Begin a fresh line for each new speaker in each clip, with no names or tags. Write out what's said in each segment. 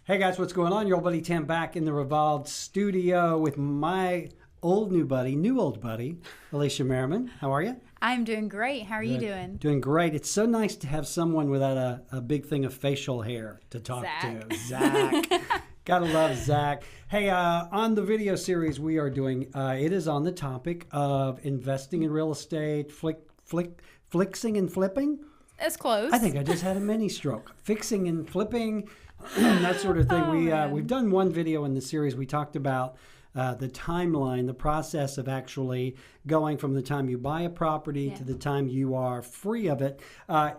Hey guys, what's going on? Your old buddy Tim back in the Revolved studio with my new old buddy, Alisha Merriman. How are you?
I'm doing great. How are you
Good.
doing?
Doing great. It's so nice to have someone without a big thing of facial hair to talk
Zach.
to. Zach. Gotta love Zach. Hey, on the video series we are doing, it is on the topic of investing in real estate, flixing and flipping.
That's close.
I think I just had a mini stroke. Fixing and flipping, that sort of thing. We've done one video in the series. We talked about the timeline, the process of actually going from the time you buy a property to the time you are free of it.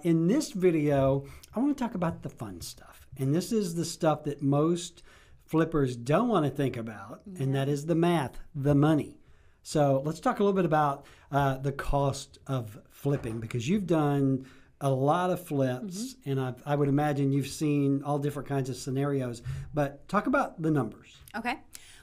In this video, I want to talk about the fun stuff. And this is the stuff that most flippers don't want to think about, and that is the math, the money. So let's talk a little bit about the cost of flipping, because you've done a lot of flips, and I would imagine you've seen all different kinds of scenarios. But talk about the numbers.
Okay.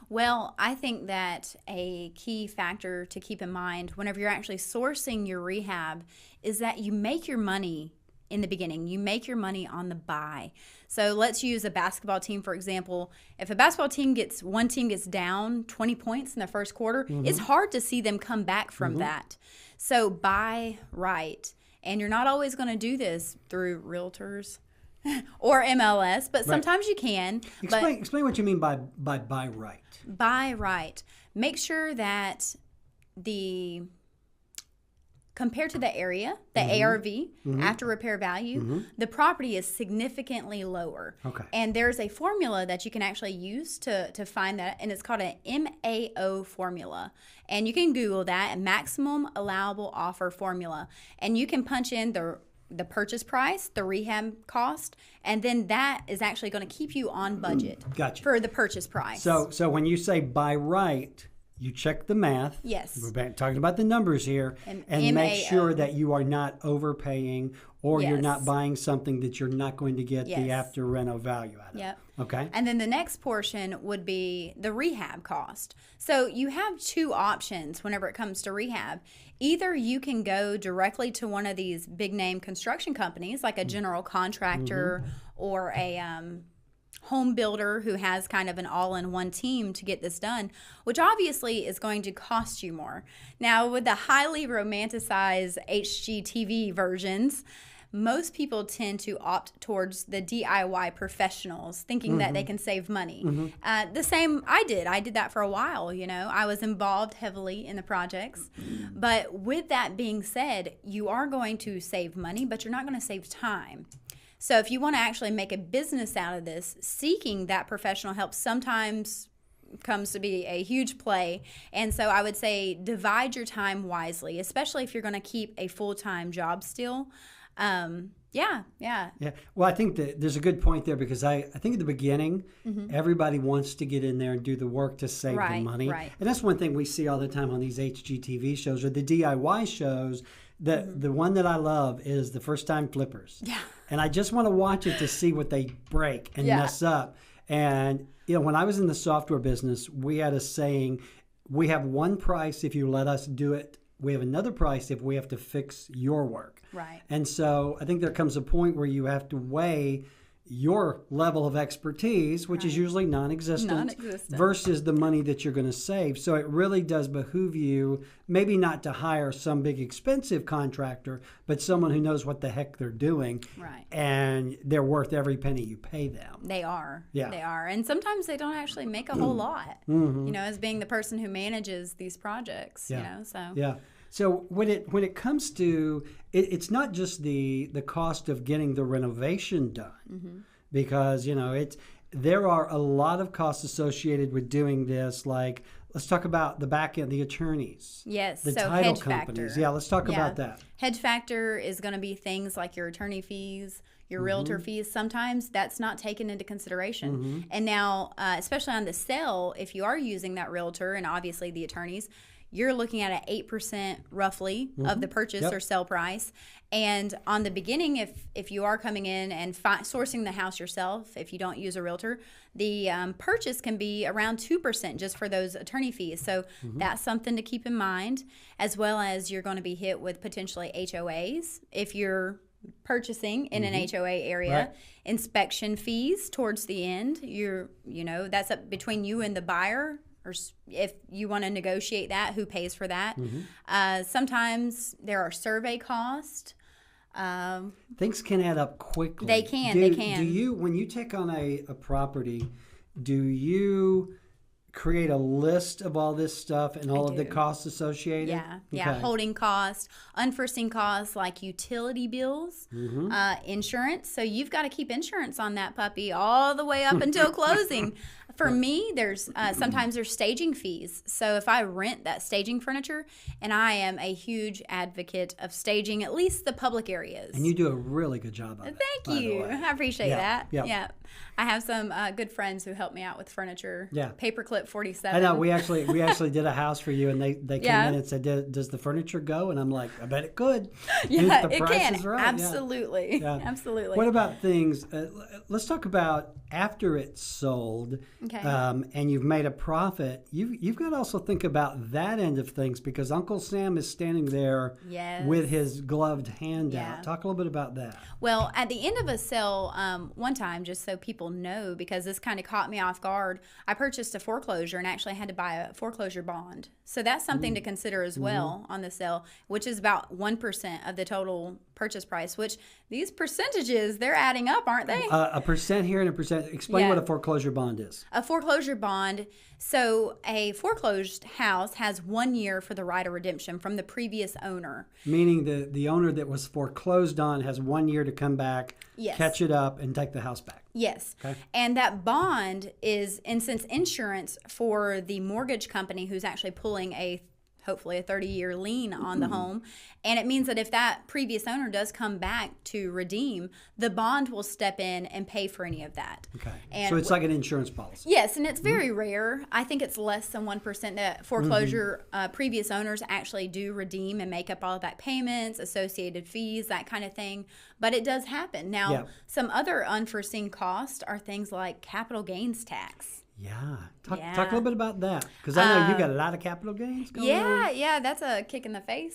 Well, I think that a key factor to keep in mind whenever you're actually sourcing your rehab is that you make your money in the beginning. You make your money on the buy. So let's use a basketball team, for example. If a basketball team one team gets down 20 points in the first quarter, it's hard to see them come back from that. So buy right. And you're not always going to do this through realtors or MLS, but sometimes you can.
Explain what you mean by buy right.
Buy right. Make sure that compared to the area, the ARV, after repair value, the property is significantly lower.
Okay.
And there's a formula that you can actually use to find that, and it's called an MAO formula. And you can Google that, maximum allowable offer formula. And you can punch in the purchase price, the rehab cost, and then that is actually going to keep you on budget for the purchase price.
So when you say buy right, you check the math.
Yes.
We're talking about the numbers here, and make sure that you are not overpaying, or you're not buying something that you're not going to get the after reno value out of.
Yep.
Okay.
And then the next portion would be the rehab cost. So you have two options whenever it comes to rehab. Either you can go directly to one of these big name construction companies, like a general contractor or a home builder who has kind of an all-in-one team to get this done, which obviously is going to cost you more. Now, with the highly romanticized HGTV versions, most people tend to opt towards the DIY professionals, thinking that they can save money. The same I did that for a while. I was involved heavily in the projects. But with that being said, you are going to save money, but you're not going to save time. So if you want to actually make a business out of this, seeking that professional help sometimes comes to be a huge play. And so I would say divide your time wisely, especially if you're going to keep a full-time job still. Yeah.
Well, I think that there's a good point there, because I think at the beginning, everybody wants to get in there and do the work to save the money.
Right.
And that's one thing we see all the time on these HGTV shows or the DIY shows. The one that I love is the first time flippers. Yeah. And I just want to watch it to see what they break and mess up. And when I was in the software business, we had a saying, we have one price if you let us do it. We have another price if we have to fix your work.
Right.
And so I think there comes a point where you have to weigh your level of expertise, which is usually non-existent, versus the money that you're going to save. So it really does behoove you maybe not to hire some big expensive contractor, but someone who knows what the heck they're doing.
Right.
And they're worth every penny you pay them.
They are.
Yeah.
They are. And sometimes they don't actually make a whole lot, as being the person who manages these projects, so. Yeah.
So when it comes to it's not just the cost of getting the renovation done, because there are a lot of costs associated with doing this. Like, let's talk about the back end, the attorneys.
Yes.
The
so
title
hedge
companies.
factor.
Yeah, let's talk about that.
Hedge factor is going to be things like your attorney fees, your realtor fees. Sometimes that's not taken into consideration. And now, especially on the sale, if you are using that realtor and obviously the attorneys, you're looking at an 8% roughly of the purchase or sell price. And on the beginning, if you are coming in and sourcing the house yourself, if you don't use a realtor, the purchase can be around 2% just for those attorney fees. So that's something to keep in mind, as well as you're going to be hit with potentially HOAs if you're purchasing in an HOA area.
Right.
Inspection fees towards the end. That's up between you and the buyer, or if you want to negotiate that, who pays for that. Sometimes there are survey costs.
Things can add up quickly.
They can.
Do you, when you take on a property, do you create a list of all this stuff and all of the costs associated?
Yeah.
Okay.
Holding costs, unforeseen costs like utility bills, insurance. So you've got to keep insurance on that puppy all the way up until closing. For me, there's sometimes there's staging fees. So if I rent that staging furniture, and I am a huge advocate of staging at least the public areas.
And you do a really good job of it.
Thank you. I appreciate that.
Yeah.
Yeah. I have some good friends who help me out with furniture.
Yeah.
Paperclip 47.
I know. We actually did a house for you, and they came in and said, "Does the furniture go?" And I'm like, "I bet it could."
Yeah,
the
it
price
can.
is right.
Absolutely.
Yeah.
Absolutely.
What about things? Let's talk about after it's sold, and you've made a profit. You've got to also think about that end of things, because Uncle Sam is standing there with his gloved hand out. Talk a little bit about that.
Well, at the end of a sale, one time, just so people know, because this kind of caught me off guard, I purchased a foreclosure and actually had to buy a foreclosure bond. So that's something to consider as well on the sale, which is about 1% of the total purchase price, which these percentages, they're adding up, aren't they?
A percent here and a percent. Explain what a foreclosure bond is.
A foreclosure bond. So a foreclosed house has 1 year for the right of redemption from the previous owner.
Meaning the owner that was foreclosed on has 1 year to come back, catch it up, and take the house back.
Yes.
Okay.
And that bond is, in sense, insurance for the mortgage company who's actually pulling hopefully a 30-year lien on the home. And it means that if that previous owner does come back to redeem, the bond will step in and pay for any of that.
Okay.
And
so it's like an insurance policy.
Yes, and it's very rare. I think it's less than 1% that foreclosure previous owners actually do redeem and make up all of that payments, associated fees, that kind of thing. But it does happen. Now, some other unforeseen costs are things like capital gains tax.
Yeah. Talk a little bit about that, because I know you got a lot of capital gains going on.
Yeah, that's a kick in the face.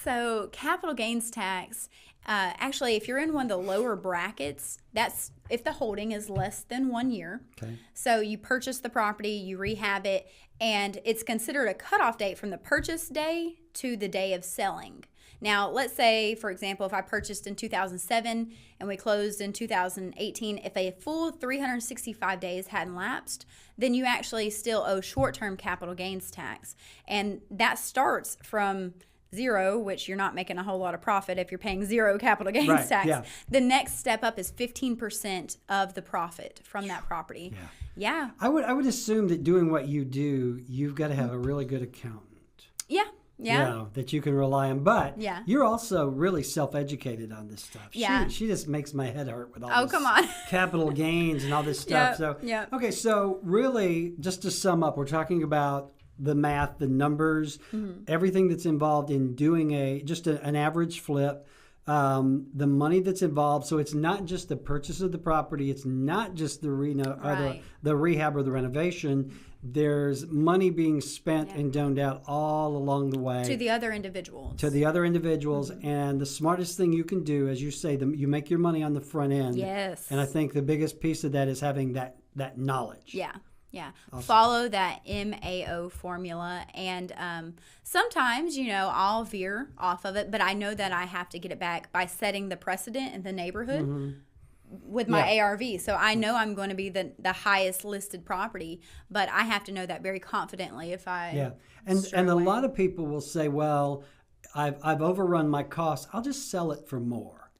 So capital gains tax, actually, if you're in one of the lower brackets, that's if the holding is less than 1 year.
Okay.
So you purchase the property, you rehab it, and it's considered a cutoff date from the purchase day to the day of selling. Now, let's say, for example, if I purchased in 2007 and we closed in 2018, if a full 365 days hadn't lapsed, then you actually still owe short-term capital gains tax. And that starts from zero, which you're not making a whole lot of profit if you're paying zero capital gains tax.
Yeah.
The next step up is 15% of the profit from that property. Yeah.
I would assume that doing what you do, you've got to have a really good accountant.
Yeah.
That you can rely on. But
Yeah.
you're also really self-educated on this stuff.
Yeah.
She just makes my head hurt with all this
come on.
capital gains and all this stuff. Okay, so really, just to sum up, we're talking about the math, the numbers, everything that's involved in doing an average flip, the money that's involved. So it's not just the purchase of the property. It's not just the the rehab or the renovation. There's money being spent and doned out all along the way.
To the other individuals.
And the smartest thing you can do, as you say, you make your money on the front end.
Yes.
And I think the biggest piece of that is having that knowledge.
Yeah. Awesome. Follow that MAO formula. And sometimes, I'll veer off of it, but I know that I have to get it back by setting the precedent in the neighborhood with my ARV. So I know I'm going to be the highest listed property, but I have to know that very confidently if I...
Yeah. And a lot of people will say, well, I've overrun my costs. I'll just sell it for more.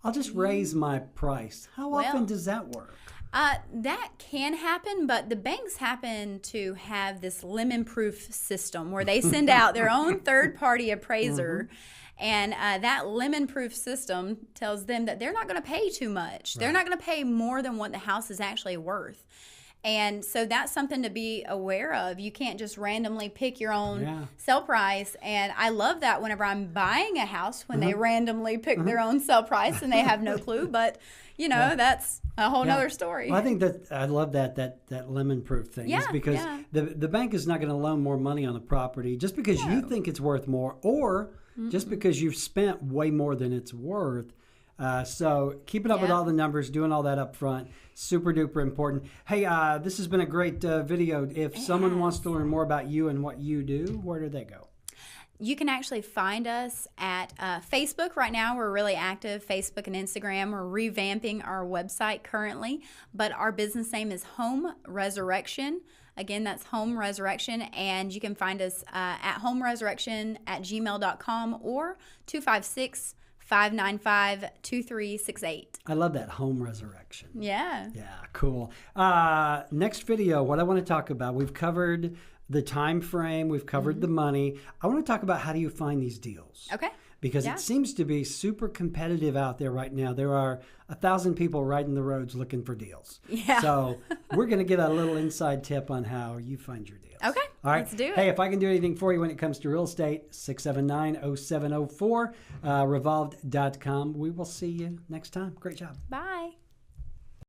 I'll just raise my price. How often does that work?
That can happen, but the banks happen to have this lemon-proof system where they send out their own third-party appraiser, and that lemon-proof system tells them that they're not going to pay too much. They're not going to pay more than what the house is actually worth. And so that's something to be aware of. You can't just randomly pick your own sell price. And I love that whenever I'm buying a house, when they randomly pick their own sell price and they have no clue. But, that's a whole nother story.
Well, I think that I love that lemon proof thing. Is because the bank is not going to loan more money on the property just because you think it's worth more, or just because you've spent way more than it's worth. So keeping up with all the numbers, doing all that up front, super duper important. Hey, this has been a great video. If someone wants to learn more about you and what you do, where do they go?
You can actually find us at Facebook. Right now, we're really active, Facebook and Instagram. We're revamping our website currently, but our business name is Home Resurrection. Again, that's Home Resurrection, and you can find us at homeresurrection@gmail.com or 256-595-2368.
I love that, Home Resurrection.
Yeah.
Yeah, cool. Next video, what I want to talk about, we've covered the time frame, we've covered the money. I want to talk about how do you find these deals.
Okay.
Because it seems to be super competitive out there right now. There are 1,000 people riding the roads looking for deals.
Yeah.
So we're going to get a little inside tip on how you find your deals.
Okay.
All right.
Let's do it.
Hey, if I can do anything for you when it comes to real estate, 679-0704, revolved.com. We will see you next time. Great job.
Bye.